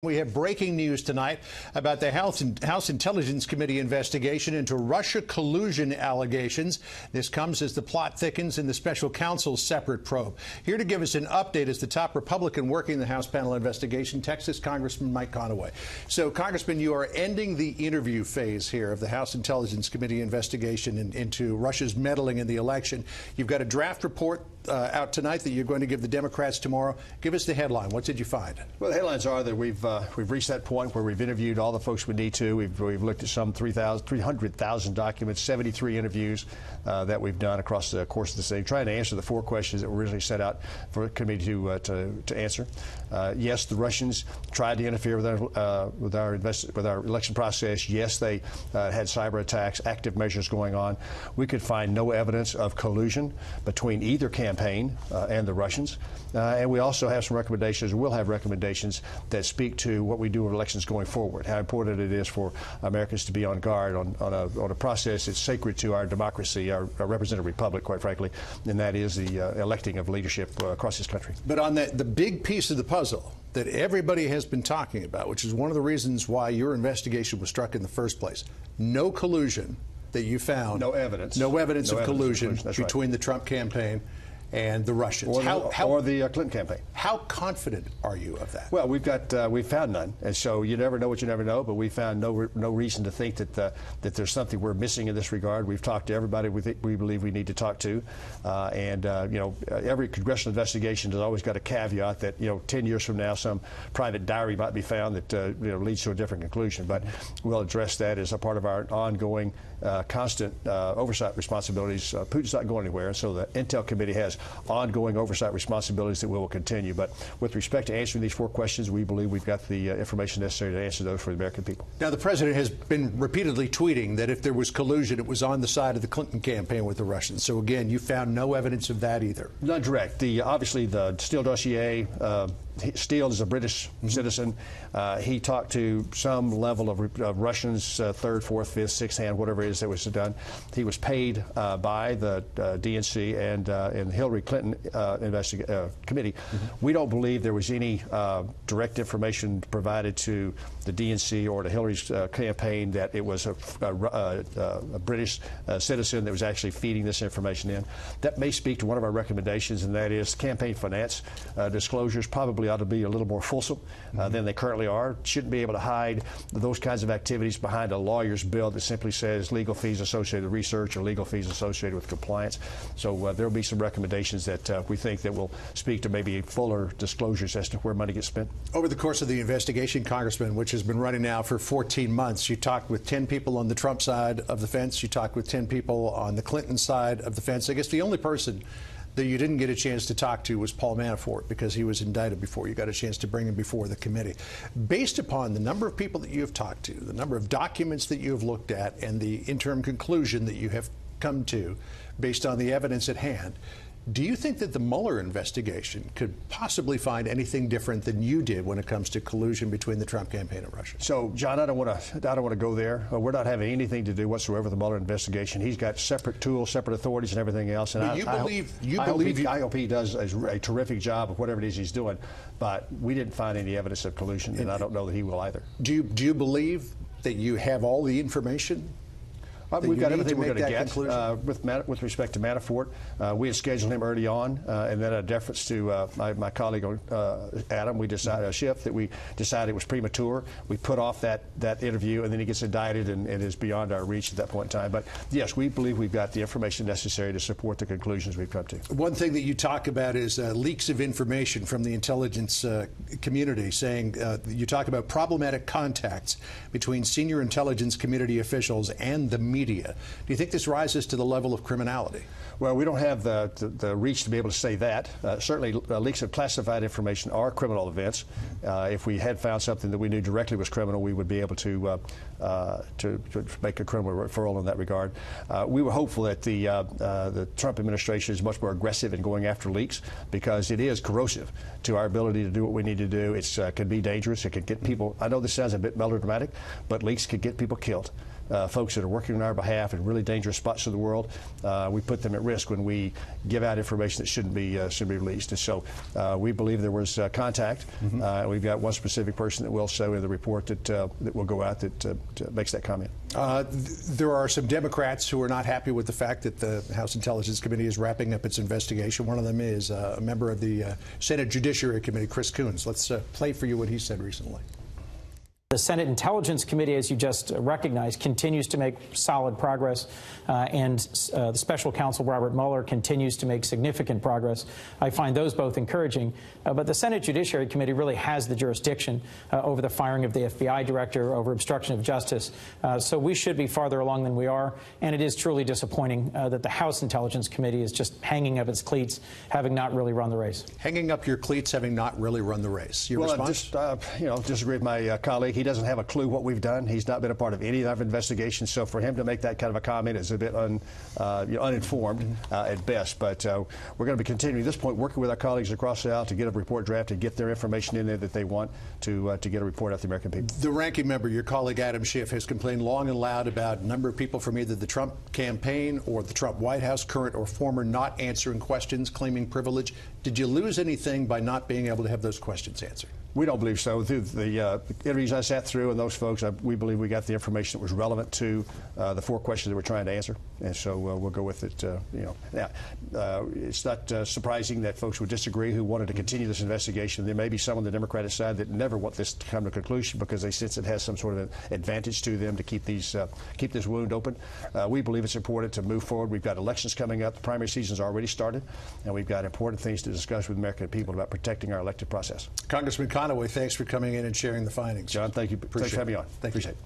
We have breaking news tonight about the House Intelligence Committee investigation into Russia collusion allegations. This comes as the plot thickens in the special counsel's separate probe. Here to give us an update is the top Republican working the House panel investigation, Texas Congressman Mike Conaway. So, Congressman, you are ending the interview phase here of the House Intelligence Committee investigation into Russia's meddling in the election. You've got a draft report out tonight that you're going to give the Democrats tomorrow. Give us the headline. What did you find? Well, the headlines are that we've reached that point where we've interviewed all the folks we need to. We've looked at some 300,000 documents, 73 interviews that we've done across the course of the day, trying to answer the 4 questions that were originally set out for the committee to answer. Yes, the Russians tried to interfere with our election process. Yes, they had cyber attacks, active measures going on. We could find no evidence of collusion between either campaign and the Russians. And we also have some recommendations, we'll have recommendations that speak to what we do in elections going forward, how important it is for Americans to be on guard on a process that's sacred to our democracy, our representative republic, quite frankly, and that is the electing of leadership across this country. But on the big piece of the puzzle that everybody has been talking about, which is one of the reasons why your investigation was struck in the first place, no collusion that you found. No evidence. No evidence of collusion That's between right. the Trump campaign and the Russians. Or the Clinton campaign. How confident are you of that? Well, we've found none, and so you never know what you never know. But we found no reason to think that there's something we're missing in this regard. We've talked to everybody we believe we need to talk to, and every congressional investigation has always got a caveat that 10 years from now some private diary might be found that leads to a different conclusion. But we'll address that as a part of our ongoing constant oversight responsibilities. Putin's not going anywhere, and so the Intel Committee has ongoing oversight responsibilities that we will continue. But with respect to answering these 4 questions, we believe we've got the information necessary to answer those for the American people. Now, the president has been repeatedly tweeting that if there was collusion, it was on the side of the Clinton campaign with the Russians. So, again, you found no evidence of that either. Not direct. Obviously, the Steele dossier, Steele is a British citizen. He talked to some level of Russians, third, fourth, fifth, sixth hand, whatever it is that was done. He was paid by the DNC and the Hillary Clinton committee. We don't believe there was any direct information provided to the DNC or to Hillary's campaign that it was a British citizen that was actually feeding this information in. That may speak to one of our recommendations, and that is campaign finance disclosures probably ought to be a little more fulsome than they currently are. Shouldn't be able to hide those kinds of activities behind a lawyer's bill that simply says legal fees associated with research or legal fees associated with compliance. So there will be some recommendations that we think that will speak to maybe fuller disclosures as to where money gets spent. Over the course of the investigation, Congressman, which has been running now for 14 months, you talked with 10 people on the Trump side of the fence. You talked with 10 people on the Clinton side of the fence. I guess the only person that you didn't get a chance to talk to was Paul Manafort, because he was indicted before you got a chance to bring him before the committee. Based upon the number of people that you have talked to, the number of documents that you have looked at, and the interim conclusion that you have come to based on the evidence at hand, do you think that the Mueller investigation could possibly find anything different than you did when it comes to collusion between the Trump campaign and Russia? So, John, I don't want to go there. We're not having anything to do whatsoever with the Mueller investigation. He's got separate tools, separate authorities, and everything else. And I hope he does a terrific job of whatever it is he's doing. But we didn't find any evidence of collusion, and I don't know that he will either. Do you believe that you have all the information? We've got everything we're going to get with respect to Manafort. We had scheduled him early on, and then a deference to my colleague Adam, we decided Schiff that we decided it was premature. We put off that interview, and then he gets indicted and is beyond our reach at that point in time. But yes, we believe we've got the information necessary to support the conclusions we've come to. One thing that you talk about is leaks of information from the intelligence community, saying you talk about problematic contacts between senior intelligence community officials and the media. Do you think this rises to the level of criminality? Well, we don't have the reach to be able to say that. Certainly, leaks of classified information are criminal events. If we had found something that we knew directly was criminal, we would be able to make a criminal referral in that regard. We were hopeful that the Trump administration is much more aggressive in going after leaks, because it is corrosive to our ability to do what we need to do. It can be dangerous. It can get people. I know this sounds a bit melodramatic, but leaks could get people killed. folks that are working on our behalf in really dangerous spots of the world. We put them at risk when we give out information that shouldn't be released. And so we believe there was contact. We've got one specific person that will show in the report that will go out that makes that comment. There are some Democrats who are not happy with the fact that the House Intelligence Committee is wrapping up its investigation. One of them is a member of the Senate Judiciary Committee, Chris Coons. Let's play for you what he said recently. The Senate Intelligence Committee, as you just recognized, continues to make solid progress, and the special counsel Robert Mueller continues to make significant progress. I find those both encouraging. But the Senate Judiciary Committee really has the jurisdiction over the firing of the FBI director, over obstruction of justice. So we should be farther along than we are. And it is truly disappointing that the House Intelligence Committee is just hanging up its cleats, having not really run the race. Hanging up your cleats, having not really run the race. Your response? I just, disagree with my colleague. He doesn't have a clue what we've done. He's not been a part of any of our investigations. So for him to make that kind of a comment is a bit uninformed at best. But we're going to be continuing at this point, working with our colleagues across the aisle to get a report drafted, get their information in there that they want to get a report out to the American people. The ranking member, your colleague Adam Schiff, has complained long and loud about a number of people from either the Trump campaign or the Trump White House, current or former, not answering questions, claiming privilege. Did you lose anything by not being able to have those questions answered? We don't believe so. Through the interviews I sat through and those folks, we believe we got the information that was relevant to the 4 questions that we're trying to answer, and so we'll go with it. Now, it's not surprising that folks would disagree who wanted to continue this investigation. There may be some on the Democratic side that never want this to come to a conclusion because they sense it has some sort of an advantage to them to keep this wound open. We believe it's important to move forward. We've got elections coming up. The primary season's already started, and we've got important things to discuss with the American people about protecting our elected process. Congressman Conaway, thanks for coming in and sharing the findings. John, thank you. Thanks for having me on. Appreciate it.